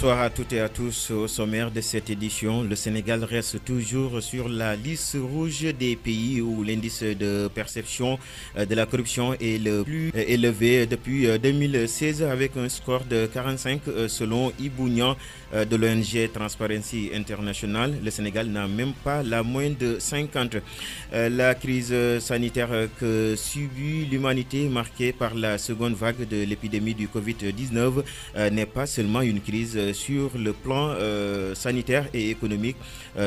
Bonsoir à toutes et à tous. Au sommaire de cette édition, le Sénégal reste toujours sur la liste rouge des pays où l'indice de perception de la corruption est le plus élevé depuis 2016 avec un score de 45 selon Ibounian de l'ONG Transparency International. Le Sénégal n'a même pas la moyenne de 50. La crise sanitaire que subit l'humanité marquée par la seconde vague de l'épidémie du Covid-19 n'est pas seulement une crise sur le plan sanitaire et économique,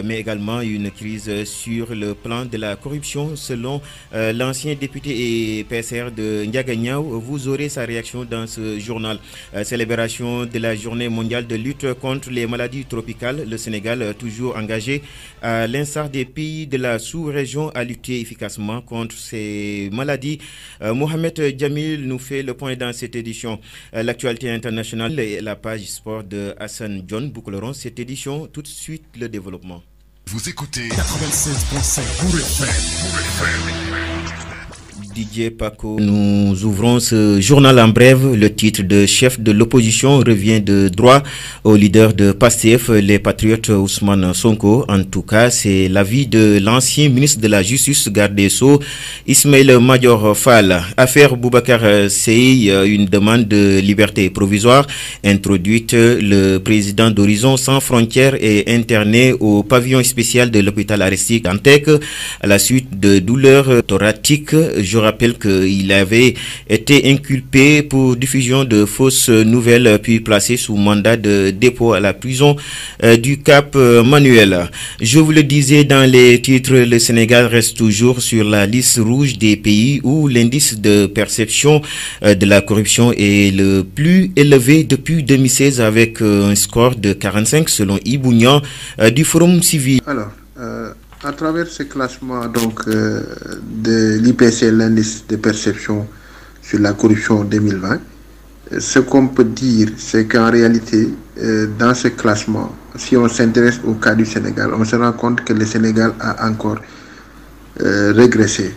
mais également une crise sur le plan de la corruption. Selon l'ancien député et PSR de Ndiaganiao, vous aurez sa réaction dans ce journal. Célébration de la journée mondiale de lutte contre les maladies tropicales. Le Sénégal, toujours engagé à l'instar des pays de la sous-région à lutter efficacement contre ces maladies. Mohamed Djamil nous fait le point dans cette édition. L'actualité internationale et la page sport de Hassan John boucleront cette édition. Tout de suite, le développement. Vous écoutez 96.5 Bourg FM. Didier Paco, nous ouvrons ce journal en brève. Le titre de chef de l'opposition revient de droit au leader de PASTEF, les patriotes Ousmane Sonko. En tout cas, c'est l'avis de l'ancien ministre de la Justice, garde des Sceaux, Ismaël Madior Fall. Affaire Boubacar Seye, une demande de liberté provisoire introduite. Le président d'Horizon Sans Frontières est interné au pavillon spécial de l'hôpital Aristide Dantec à la suite de douleurs thoratiques. Je rappelle qu'il avait été inculpé pour diffusion de fausses nouvelles puis placé sous mandat de dépôt à la prison du Cap Manuel. Je vous le disais dans les titres, le Sénégal reste toujours sur la liste rouge des pays où l'indice de perception de la corruption est le plus élevé depuis 2016 avec un score de 45 selon Ibounian du Forum Civil. Alors, à travers ce classement de l'IPC, l'indice de perception sur la corruption 2020, ce qu'on peut dire, c'est qu'en réalité, dans ce classement, si on s'intéresse au cas du Sénégal, on se rend compte que le Sénégal a encore régressé.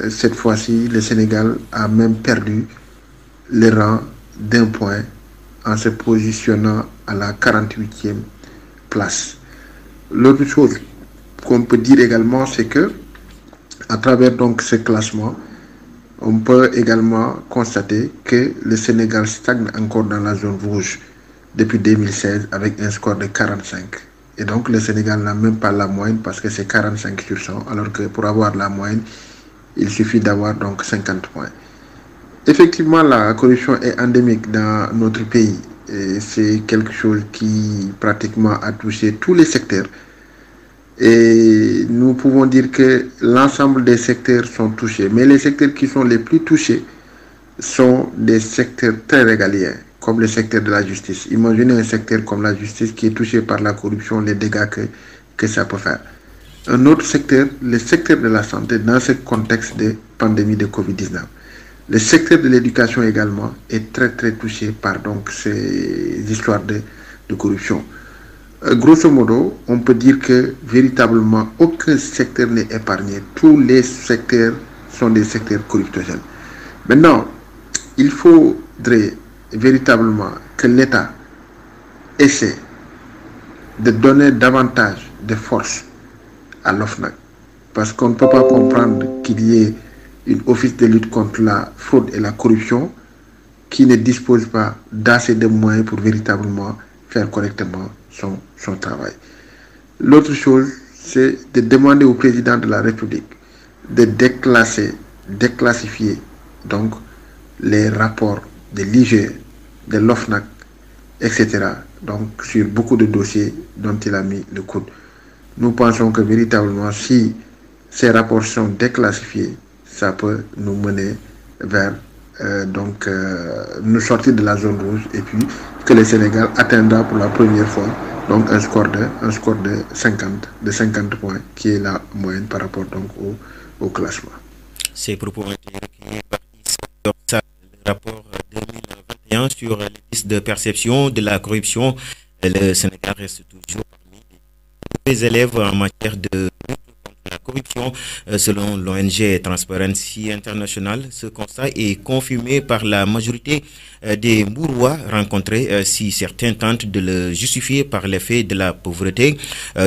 Cette fois-ci, le Sénégal a même perdu le rang d'un point en se positionnant à la 48e place. L'autre chose qu'on peut dire également, c'est que à travers donc ce classement, on peut également constater que le Sénégal stagne encore dans la zone rouge depuis 2016 avec un score de 45. Et donc le Sénégal n'a même pas la moyenne parce que c'est 45 sur 100, alors que pour avoir la moyenne, il suffit d'avoir donc 50 points. Effectivement, la corruption est endémique dans notre pays et c'est quelque chose qui pratiquement a touché tous les secteurs. Et nous pouvons dire que l'ensemble des secteurs sont touchés. Mais les secteurs qui sont les plus touchés sont des secteurs très régaliens, comme le secteur de la justice. Imaginez un secteur comme la justice qui est touché par la corruption, les dégâts que ça peut faire. Un autre secteur, le secteur de la santé, dans ce contexte de pandémie de Covid-19. Le secteur de l'éducation également est très très touché par donc, ces histoires de corruption. Grosso modo, on peut dire que véritablement aucun secteur n'est épargné. Tous les secteurs sont des secteurs corruptogènes. Maintenant, il faudrait véritablement que l'État essaie de donner davantage de force à l'OFNAC. Parce qu'on ne peut pas comprendre qu'il y ait une office de lutte contre la fraude et la corruption qui ne dispose pas d'assez de moyens pour véritablement faire correctement son travail. L'autre chose, c'est de demander au président de la République de déclassifier donc les rapports de l'IGE, de l'OFNAC, etc. Donc sur beaucoup de dossiers dont il a mis le coude. Nous pensons que véritablement, si ces rapports sont déclassifiés, ça peut nous mener vers nous sortir de la zone rouge et puis que le Sénégal atteindra pour la première fois donc un score de 50 points qui est la moyenne par rapport donc au classement. Ces propos ont été recueillis par le rapport 2021 sur l'indice de perception de la corruption. Le Sénégal reste toujours parmi les élèves en matière de lutte contre la corruption. Selon l'ONG Transparency International, ce constat est confirmé par la majorité des Mbourois rencontrés, si certains tentent de le justifier par l'effet de la pauvreté.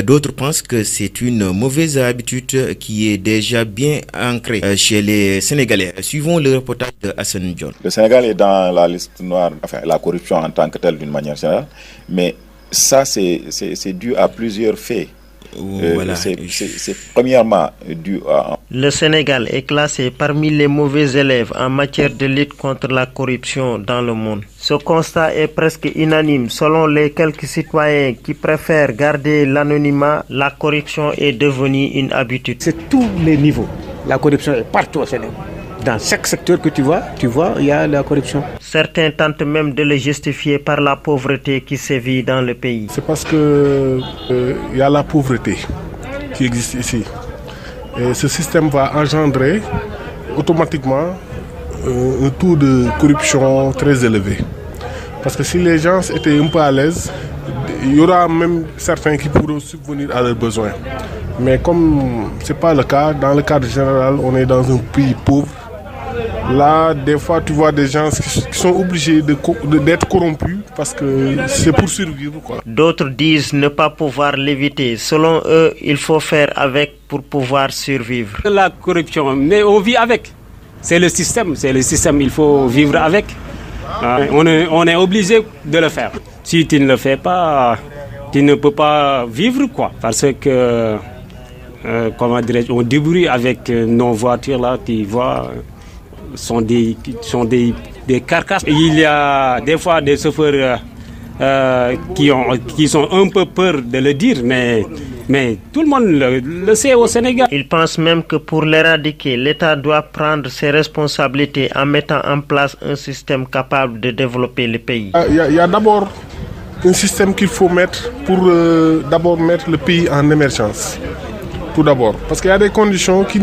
D'autres pensent que c'est une mauvaise habitude qui est déjà bien ancrée chez les Sénégalais. Suivons le reportage de Hassan John. Le Sénégal est dans la liste noire, enfin la corruption en tant que telle d'une manière générale, mais ça c'est dû à plusieurs faits. Voilà. C'est premièrement dû à... Le Sénégal est classé parmi les mauvais élèves en matière de lutte contre la corruption dans le monde. Ce constat est presque unanime. Selon les quelques citoyens qui préfèrent garder l'anonymat, la corruption est devenue une habitude. C'est tous les niveaux. La corruption est partout au Sénégal. Dans chaque secteur que tu vois, il y a la corruption. Certains tentent même de le justifier par la pauvreté qui sévit dans le pays. C'est parce que il y a la pauvreté qui existe ici. Et ce système va engendrer automatiquement un taux de corruption très élevé. Parce que si les gens étaient un peu à l'aise, il y aura même certains qui pourront subvenir à leurs besoins. Mais comme ce n'est pas le cas, dans le cadre général, on est dans un pays pauvre. Là, des fois, tu vois des gens qui sont obligés d'être corrompus parce que c'est pour survivre, quoi. D'autres disent ne pas pouvoir l'éviter. Selon eux, il faut faire avec pour pouvoir survivre. La corruption, mais on vit avec. C'est le système, il faut vivre avec. On est obligé de le faire. Si tu ne le fais pas, tu ne peux pas vivre, quoi. Parce que, comment dirais-je, on débrouille avec nos voitures, là, tu vois... sont des carcasses. Il y a des fois des chauffeurs qui sont un peu peur de le dire, mais tout le monde le sait au Sénégal. Ils pensent même que pour l'éradiquer, l'État doit prendre ses responsabilités en mettant en place un système capable de développer le pays. Il y a d'abord un système qu'il faut mettre pour d'abord mettre le pays en émergence. Tout d'abord. Parce qu'il y a des conditions qui,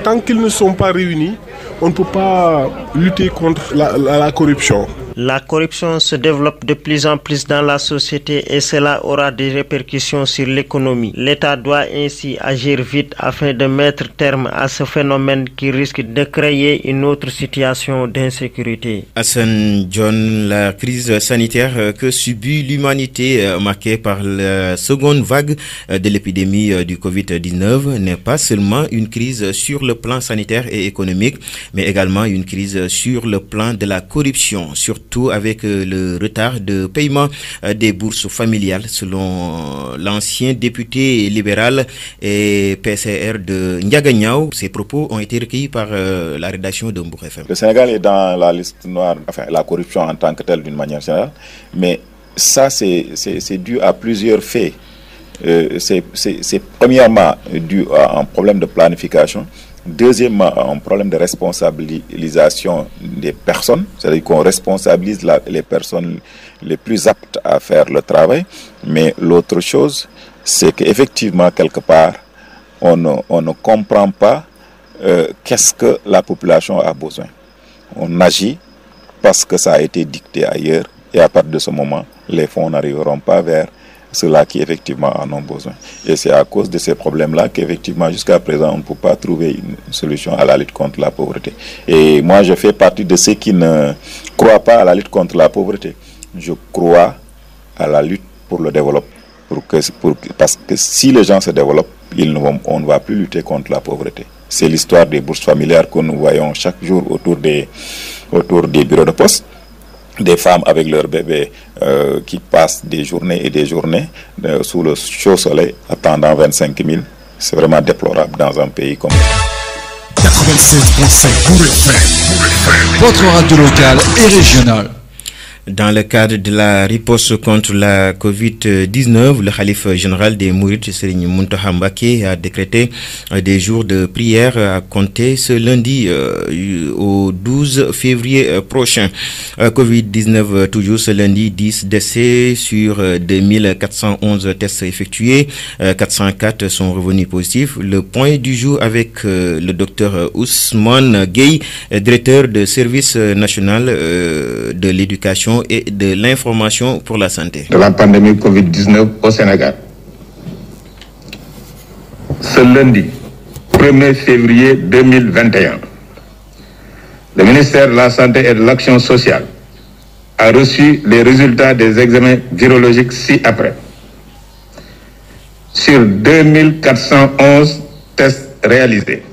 tant qu'ils ne sont pas réunis, on ne peut pas lutter contre la corruption. La corruption se développe de plus en plus dans la société et cela aura des répercussions sur l'économie. L'État doit ainsi agir vite afin de mettre terme à ce phénomène qui risque de créer une autre situation d'insécurité. Hassan John, la crise sanitaire que subit l'humanité marquée par la seconde vague de l'épidémie du Covid-19 n'est pas seulement une crise sur le plan sanitaire et économique, mais également une crise sur le plan de la corruption, surtout avec le retard de paiement des bourses familiales, selon l'ancien député libéral et PCR de Ndiaganiao. Ces propos ont été recueillis par la rédaction de Mbour FM. Le Sénégal est dans la liste noire, enfin la corruption en tant que telle d'une manière générale, mais ça c'est dû à plusieurs faits. C'est premièrement dû à un problème de planification. Deuxièmement, un problème de responsabilisation des personnes, c'est-à-dire qu'on responsabilise les personnes les plus aptes à faire le travail. Mais l'autre chose, c'est qu'effectivement, quelque part, on ne comprend pas qu'est-ce que la population a besoin. On agit parce que ça a été dicté ailleurs et à partir de ce moment, les fonds n'arriveront pas vers ceux-là qui effectivement en ont besoin. Et c'est à cause de ces problèmes-là qu'effectivement jusqu'à présent on ne peut pas trouver une solution à la lutte contre la pauvreté. Et moi je fais partie de ceux qui ne croient pas à la lutte contre la pauvreté. Je crois à la lutte pour le développement. Parce que si les gens se développent, on ne va plus lutter contre la pauvreté. C'est l'histoire des bourses familiales que nous voyons chaque jour autour des bureaux de poste. Des femmes avec leurs bébés qui passent des journées et des journées sous le chaud soleil attendant 25 000. C'est vraiment déplorable dans un pays comme 96.5 Mbour FM. Votre radio locale et régionale. Dans le cadre de la riposte contre la Covid-19, le khalife général des Mourides, Serigne Mountakha Mbacké, a décrété des jours de prière à compter ce lundi au 12 février prochain. Covid-19 toujours ce lundi, 10 décès sur 2411 tests effectués, 404 sont revenus positifs. Le point du jour avec le docteur Ousmane Gueye, directeur de service national de l'éducation et de l'information pour la santé. De la pandémie Covid-19 au Sénégal. Ce lundi 1er février 2021. Le ministère de la Santé et de l'Action sociale a reçu les résultats des examens virologiques ci-après. Sur 2411 tests réalisés,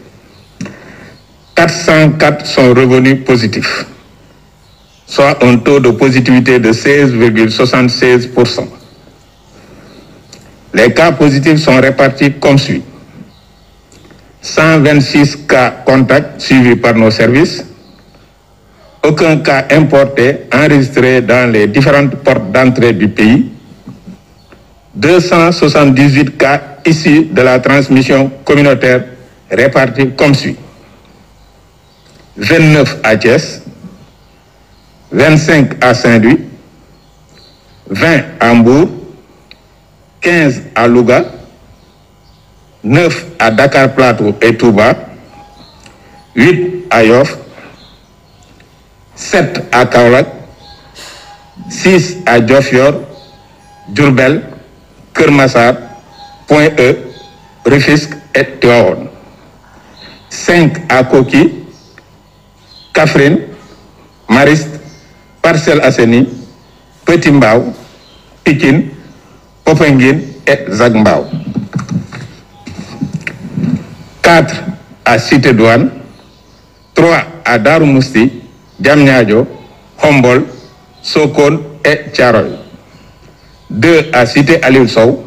404 sont revenus positifs, soit un taux de positivité de 16,76%. Les cas positifs sont répartis comme suit. 126 cas contacts suivis par nos services, aucun cas importé enregistré dans les différentes portes d'entrée du pays, 278 cas issus de la transmission communautaire répartis comme suit. 29 à Thiès, 25 à Saint-Louis, 20 à Mbour, 15 à Louga, 9 à Dakar Plateau et Touba, 8 à Yoff, 7 à Kaolack, 6 à Diofior, Diourbel, Keur Massar, Point E, Rufisque et Tivaouane, 5 à Koki, Kaffrine, Mariste, Parcelles Assainies, Petit Mbao, Pikine, Popenguine et Zac Mbao. 4 à Cité Douane, 3 à Darou Mousti, Diamniadio, Khombol, Sokone et Thiaroye. 2 à Cité Aliou Sow,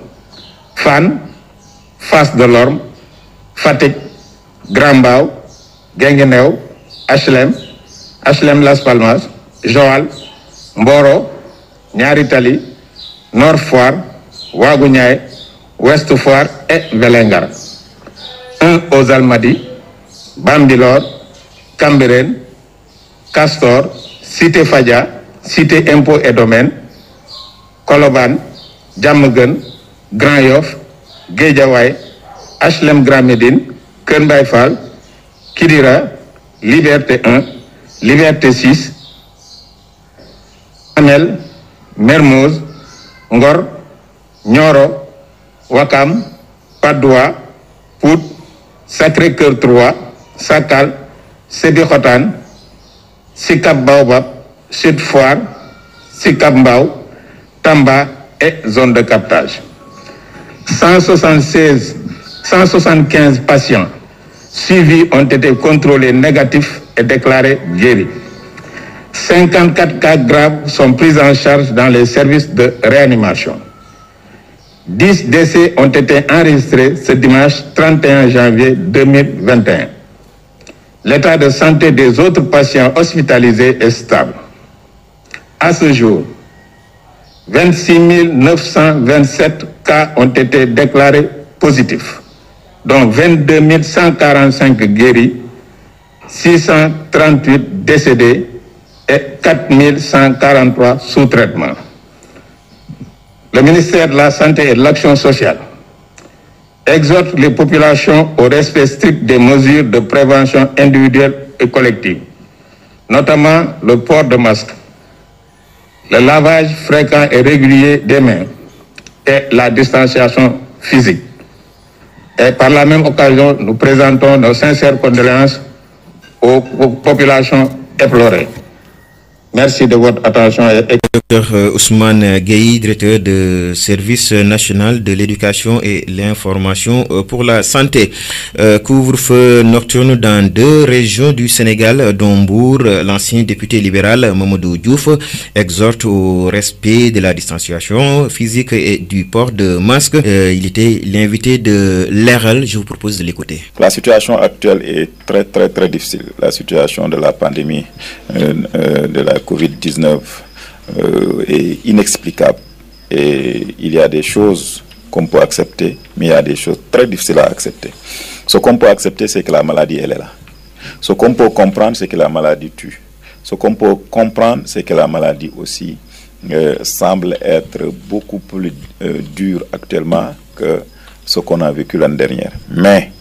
Fann, Fass Delorme, Fatick, Grand Mbao, Guinguinéo, HLM Las Palmas, Joal, Mboro, Niary Tally, Nord Foire, Ouagou Niayes, Ouest Foire et Vélingara. 1 aux Almadies, Bambilor, Cambérène, Castor, Cité Fadia, Cité Impôts et Domaines, Colobane, Diamaguène, Grand Yoff, Guédiawaye, HLM Grand Médine, Keur Mbaye Fall, Kidira, Liberté 1, Liberté 6, Amel, Mermoz, Ngor, Nioro, Ouakam, Patte d'Oie, Pout, Sacré-Cœur 3, Sakal, Sébikotane, Sicap Baobab, Sud Foire, Sicap Mbao, Tamba et zone de captage. 175 patients suivis ont été contrôlés négatifs et déclarés guéris. 54 cas graves sont pris en charge dans les services de réanimation. 10 décès ont été enregistrés ce dimanche 31 janvier 2021. L'état de santé des autres patients hospitalisés est stable. À ce jour, 26 927 cas ont été déclarés positifs, dont 22 145 guéris, 638 décédés et 4 143 sous traitement. Le ministère de la Santé et de l'Action sociale exhorte les populations au respect strict des mesures de prévention individuelle et collective, notamment le port de masque, le lavage fréquent et régulier des mains et la distanciation physique. Et par la même occasion, nous présentons nos sincères condoléances aux populations éplorées. Merci de votre attention. Dr Ousmane Gueye, directeur de service national de l'éducation et l'information pour la santé. Couvre-feu nocturne dans 2 régions du Sénégal, dont Mbour. L'ancien député libéral Mamadou Diouf exhorte au respect de la distanciation physique et du port de masque. Il était l'invité de l'ERL. Je vous propose de l'écouter. La situation actuelle est très difficile. La situation de la pandémie de la COVID-19 est inexplicable. Et il y a des choses qu'on peut accepter, mais il y a des choses très difficiles à accepter. Ce qu'on peut accepter, c'est que la maladie, elle est là. Ce qu'on peut comprendre, c'est que la maladie tue. Ce qu'on peut comprendre, c'est que la maladie aussi semble être beaucoup plus dure actuellement que ce qu'on a vécu l'année dernière. Mais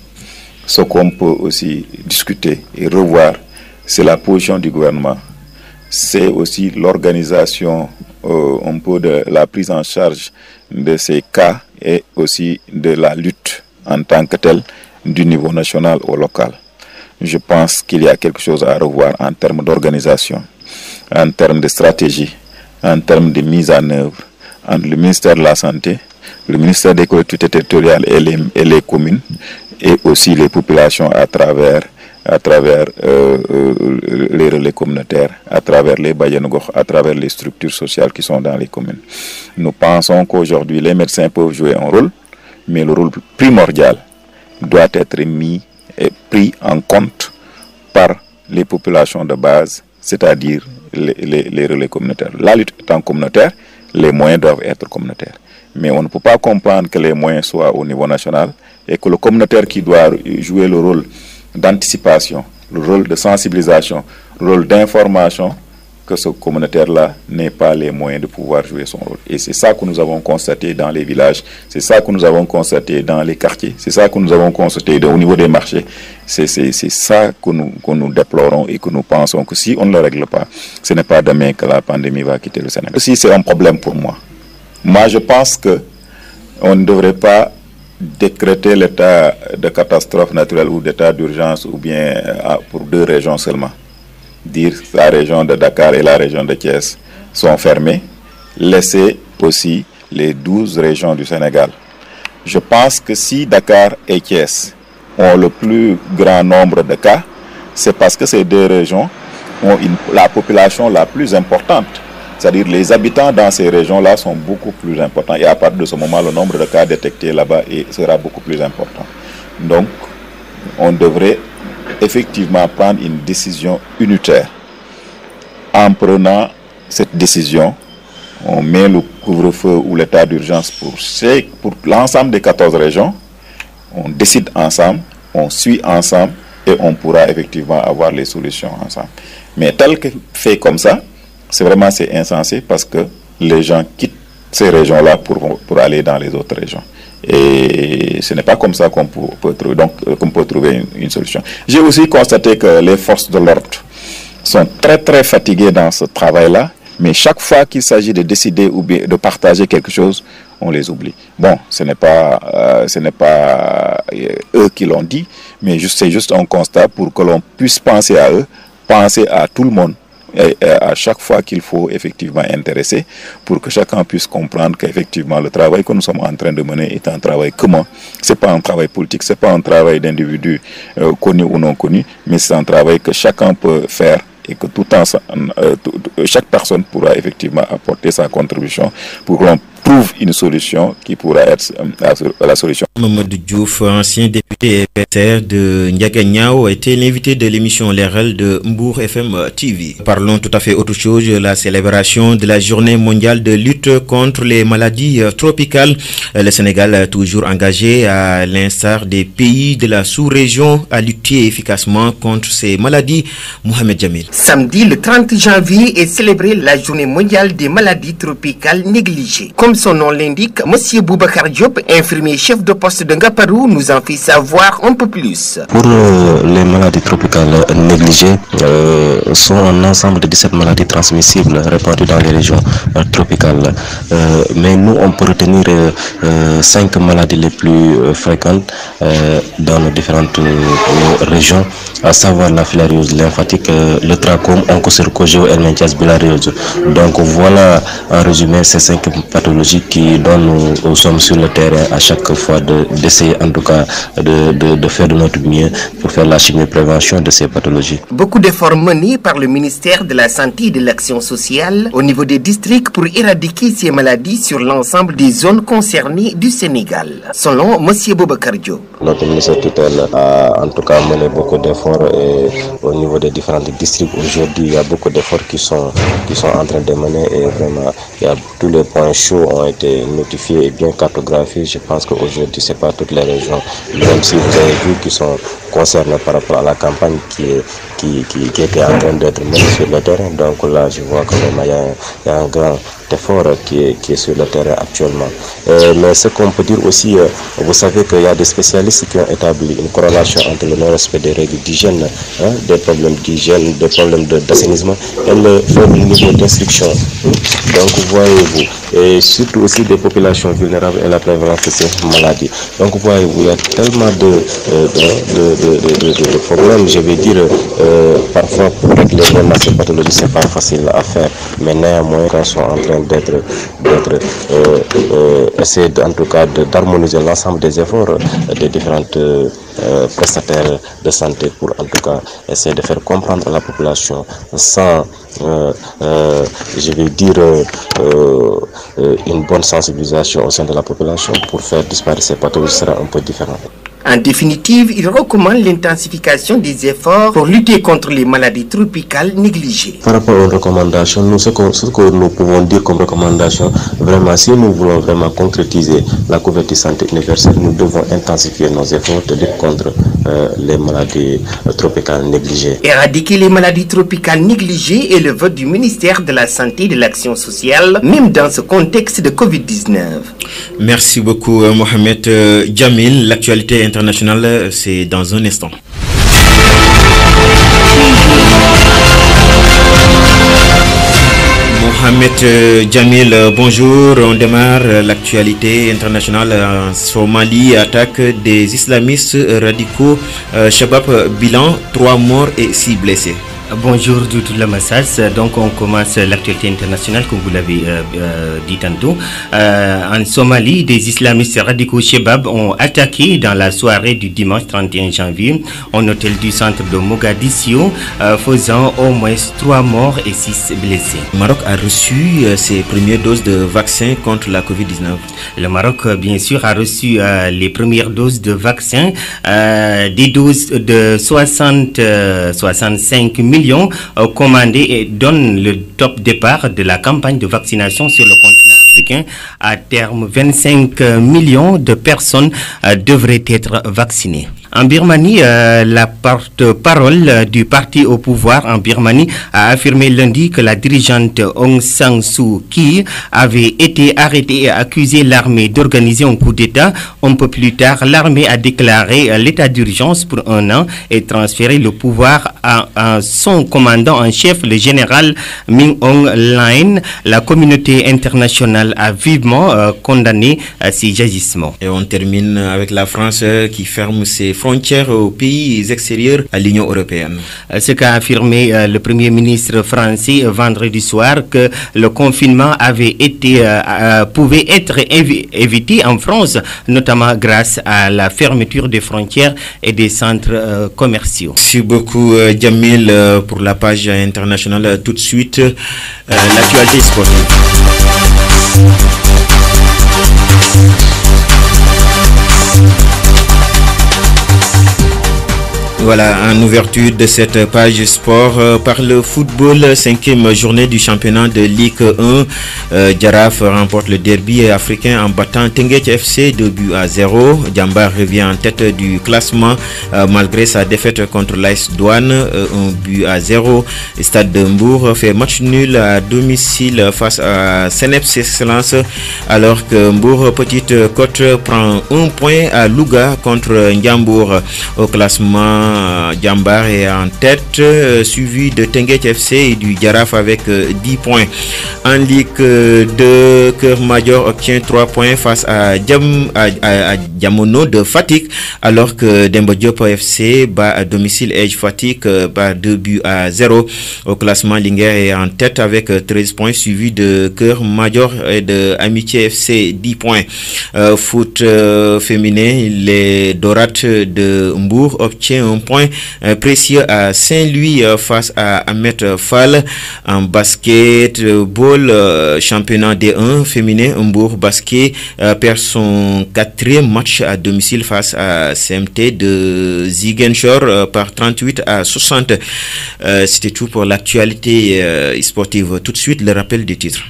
ce qu'on peut aussi discuter et revoir, c'est la position du gouvernement. C'est aussi l'organisation un peu de la prise en charge de ces cas et aussi de la lutte en tant que telle du niveau national au local. Je pense qu'il y a quelque chose à revoir en termes d'organisation, en termes de stratégie, en termes de mise en œuvre entre le ministère de la Santé, le ministère des collectivités territoriales et les communes, et aussi les populations à travers les relais communautaires, à travers les Bayanogor, à travers les structures sociales qui sont dans les communes. Nous pensons qu'aujourd'hui, les médecins peuvent jouer un rôle, mais le rôle primordial doit être mis et pris en compte par les populations de base, c'est-à-dire les relais communautaires. La lutte étant communautaire, les moyens doivent être communautaires. Mais on ne peut pas comprendre que les moyens soient au niveau national et que le communautaire qui doit jouer le rôle d'anticipation, le rôle de sensibilisation, le rôle d'information, que ce communautaire-là n'ait pas les moyens de pouvoir jouer son rôle. Et c'est ça que nous avons constaté dans les villages, c'est ça que nous avons constaté dans les quartiers, c'est ça que nous avons constaté au niveau des marchés. C'est ça que nous déplorons et que nous pensons que si on ne le règle pas, ce n'est pas demain que la pandémie va quitter le Sénégal. Aussi, c'est un problème pour moi. Moi, je pense qu'on ne devrait pas décréter l'état de catastrophe naturelle ou d'état d'urgence ou bien pour 2 régions seulement. Dire que la région de Dakar et la région de Thiès sont fermées, laisser aussi les 12 régions du Sénégal. Je pense que si Dakar et Thiès ont le plus grand nombre de cas, c'est parce que ces 2 régions ont la population la plus importante. C'est-à-dire les habitants dans ces régions-là sont beaucoup plus importants. Et à partir de ce moment, le nombre de cas détectés là-bas sera beaucoup plus important. Donc, on devrait effectivement prendre une décision unitaire. En prenant cette décision, on met le couvre-feu ou l'état d'urgence pour l'ensemble des 14 régions. On décide ensemble, on suit ensemble et on pourra effectivement avoir les solutions ensemble. Mais tel que fait comme ça, c'est insensé parce que les gens quittent ces régions-là pour aller dans les autres régions. Et ce n'est pas comme ça qu'on peut trouver une solution. J'ai aussi constaté que les forces de l'ordre sont très très fatiguées dans ce travail-là, mais chaque fois qu'il s'agit de décider ou bien de partager quelque chose, on les oublie. Bon, ce n'est pas eux qui l'ont dit, mais c'est juste un constat pour que l'on puisse penser à eux, penser à tout le monde. Et à chaque fois qu'il faut effectivement intéresser pour que chacun puisse comprendre qu'effectivement le travail que nous sommes en train de mener est un travail commun. C'est pas un travail politique, c'est pas un travail d'individus connus ou non connus, mais c'est un travail que chacun peut faire et que chaque personne pourra effectivement apporter sa contribution pour que l'on trouve une solution qui pourra être la solution. Mamadou Diouf, ancien député PSR de Ndiaganyao, a été l'invité de l'émission L'RL de Mbour FM TV. Parlons tout à fait autre chose, la célébration de la journée mondiale de lutte contre les maladies tropicales. Le Sénégal, toujours engagé à l'instar des pays de la sous-région, à lutter efficacement contre ces maladies. Mohamed Jamil. Samedi, le 30 janvier, est célébrée la journée mondiale des maladies tropicales négligées. Comme son nom l'indique, M. Boubacar Diop, infirmier chef de poste de Ngaparou, nous en fait savoir un peu plus. Pour les maladies tropicales négligées, sont un ensemble de 17 maladies transmissibles répandues dans les régions tropicales. Mais nous, on peut retenir 5 maladies les plus fréquentes dans nos différentes régions, à savoir la filariose lymphatique, le trachome, onchocercose, helminthiase, bilariose. Donc voilà en résumé ces 5 pathologies dont nous sommes sur le terrain à chaque fois d'essayer en tout cas de faire de notre mieux pour faire la chimio-prévention de ces pathologies. Beaucoup d'efforts menés par le ministère de la Santé et de l'Action sociale au niveau des districts pour éradiquer ces maladies sur l'ensemble des zones concernées du Sénégal, selon M. Boubacar Diop. Notre ministère tutelle a en tout cas mené beaucoup d'efforts et au niveau des différents districts aujourd'hui il y a beaucoup d'efforts qui sont en train de mener et vraiment tous les points chauds ont été notifiés et bien cartographiés. Je pense qu'aujourd'hui c'est pas toutes les régions, même si vous avez vu qui sont concernées par rapport à la campagne qui était en train d'être menée sur le terrain. Donc là je vois que vraiment il y a un grand effort qui est sur le terrain actuellement. Mais ce qu'on peut dire aussi, vous savez qu'il y a des spécialistes qui ont établi une corrélation entre le non-respect des règles d'hygiène, des problèmes d'hygiène, des problèmes d'assainissement et le faible niveau d'instruction. Donc voyez-vous, et surtout aussi des populations vulnérables et la prévalence de ces maladies. Donc vous voyez, il y a tellement de problèmes, je vais dire, parfois pour régler ces pathologies, c'est pas facile à faire, mais néanmoins, quand ils sont en train essayer en tout cas d'harmoniser l'ensemble des efforts des différentes prestataires de santé pour en tout cas essayer de faire comprendre à la population sans je vais dire une bonne sensibilisation au sein de la population pour faire disparaître ces pathologies sera un peu différent. En définitive, il recommande l'intensification des efforts pour lutter contre les maladies tropicales négligées. Par rapport aux recommandations, nous, ce que nous pouvons dire comme recommandation, vraiment, si nous voulons vraiment concrétiser la couverture santé universelle, nous devons intensifier nos efforts de lutte contre les maladies tropicales négligées. Éradiquer les maladies tropicales négligées est le vote du ministère de la Santé et de l'Action sociale, même dans ce contexte de Covid-19. Merci beaucoup, Mohamed Djamil. L'actualité internationale, c'est dans un instant. Mohamed Djamil, bonjour. On démarre l'actualité internationale en Somalie. Attaque des islamistes radicaux. Shabab, bilan, 3 morts et 6 blessés. Bonjour tout le Massas. Donc on commence l'actualité internationale comme vous l'avez dit tantôt. En Somalie, des islamistes radicaux Shabab ont attaqué dans la soirée du dimanche 31 janvier un hôtel du centre de Mogadiscio, faisant au moins 3 morts et 6 blessés. Le Maroc a reçu ses premières doses de vaccin contre la Covid-19. Le Maroc, bien sûr, a reçu les premières doses de vaccin, des doses de 65 millions commandés et donne le top départ de la campagne de vaccination sur le continent africain. À terme, 25 millions de personnes devraient être vaccinées. En Birmanie, la porte-parole du parti au pouvoir en Birmanie a affirmé lundi que la dirigeante Aung San Suu Kyi avait été arrêtée et accusé l'armée d'organiser un coup d'État. Un peu plus tard, l'armée a déclaré l'état d'urgence pour 1 an et transféré le pouvoir à son commandant en chef, le général Min Aung Hlaing. La communauté internationale a vivement condamné ces agissements. Et on termine avec la France qui ferme ses frontières aux pays extérieurs à l'Union européenne. Ce qu'a affirmé le Premier ministre français vendredi soir, que le confinement pouvait être évité en France, notamment grâce à la fermeture des frontières et des centres commerciaux. Merci beaucoup Djamil pour la page internationale. Tout de suite, l'actualité sportive. Voilà, en ouverture de cette page sport, par le football, 5e journée du championnat de Ligue 1. Jaraaf remporte le derby africain en battant Teungueth FC 2-0. Diamba revient en tête du classement malgré sa défaite contre l'AS Douane 1-0. Stade de Mbour fait match nul à domicile face à Seneps Excellence, alors que Mbour Petite Côte prend 1 point à Louga contre Ndiambour. Au classement, Diambar est en tête, suivi de Teungueth FC et du Jaraaf avec 10 points. En Ligue 2, Keur Madior obtient 3 points face à Diamono de Fatick, alors que Demba Diop FC bat à domicile Edge Fatick par 2-0. Au classement, Linguère est en tête avec 13 points, suivi de Keur Madior et de Amitié FC 10 points. Foot féminin, les Dorates de Mbour obtient un point précieux à Saint-Louis face à Ahmed Fall. En basketball, championnat D1 féminin, Mbour Basket perd son 4e match à domicile face à CMT de Ziguinchor par 38-60. C'était tout pour l'actualité sportive. Tout de suite, le rappel des titres.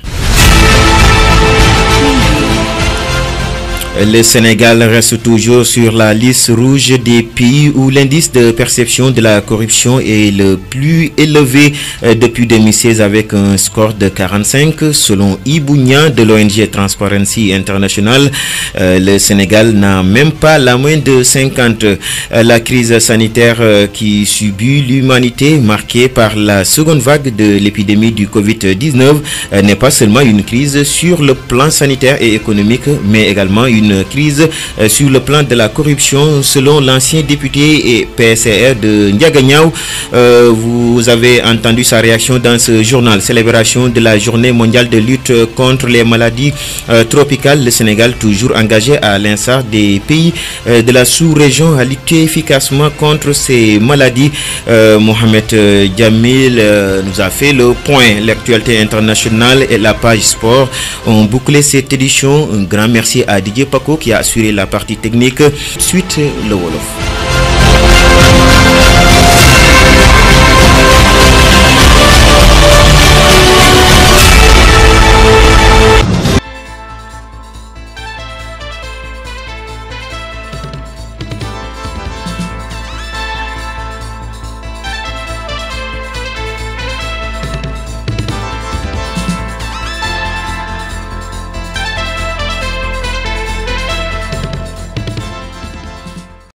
Le Sénégal reste toujours sur la liste rouge des pays où l'indice de perception de la corruption est le plus élevé depuis 2016 avec un score de 45 selon Ibounia de l'ONG Transparency International. Le Sénégal n'a même pas la moyenne de 50. La crise sanitaire qui subit l'humanité marquée par la seconde vague de l'épidémie du Covid-19 n'est pas seulement une crise sur le plan sanitaire et économique mais également une crise sur le plan de la corruption selon l'ancien député et PSR de Ndiaganiao. Vous avez entendu sa réaction dans ce journal. Célébration de la journée mondiale de lutte contre les maladies tropicales. Le Sénégal toujours engagé à l'instar des pays de la sous-région à lutter efficacement contre ces maladies. Mohamed Djamil nous a fait le point. L'actualité internationale et la page sport ont bouclé cette édition. Un grand merci à Didier Paco qui a assuré la partie technique. Suite le Wolof.